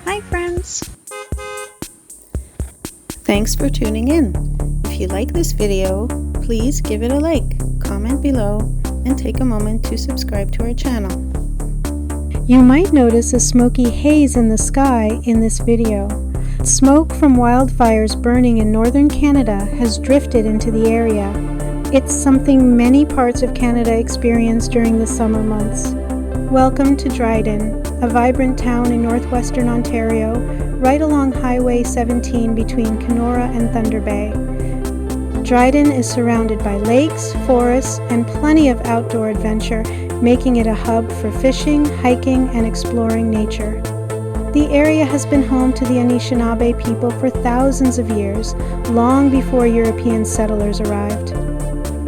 Hi friends! Thanks for tuning in. If you like this video, please give it a like, comment below, and take a moment to subscribe to our channel. You might notice a smoky haze in the sky in this video. Smoke from wildfires burning in northern Canada has drifted into the area. It's something many parts of Canada experience during the summer months. Welcome to Dryden, a vibrant town in northwestern Ontario, right along Highway 17 between Kenora and Thunder Bay. Dryden is surrounded by lakes, forests, and plenty of outdoor adventure, making it a hub for fishing, hiking, and exploring nature. The area has been home to the Anishinaabe people for thousands of years, long before European settlers arrived.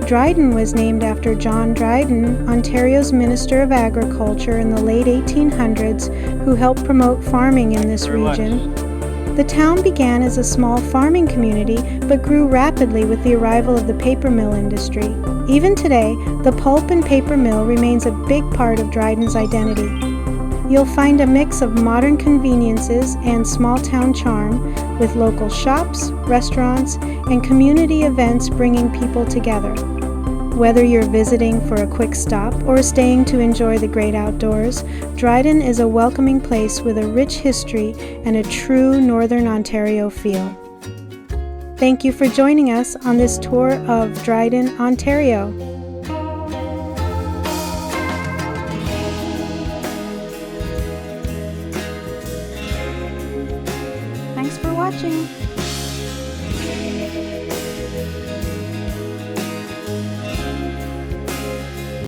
Dryden was named after John Dryden, Ontario's Minister of Agriculture in the late 1800s, who helped promote farming in this region. The town began as a small farming community, but grew rapidly with the arrival of the paper mill industry. Even today, the pulp and paper mill remains a big part of Dryden's identity. You'll find a mix of modern conveniences and small-town charm, with local shops, restaurants, and community events bringing people together. Whether you're visiting for a quick stop or staying to enjoy the great outdoors, Dryden is a welcoming place with a rich history and a true Northern Ontario feel. Thank you for joining us on this tour of Dryden, Ontario.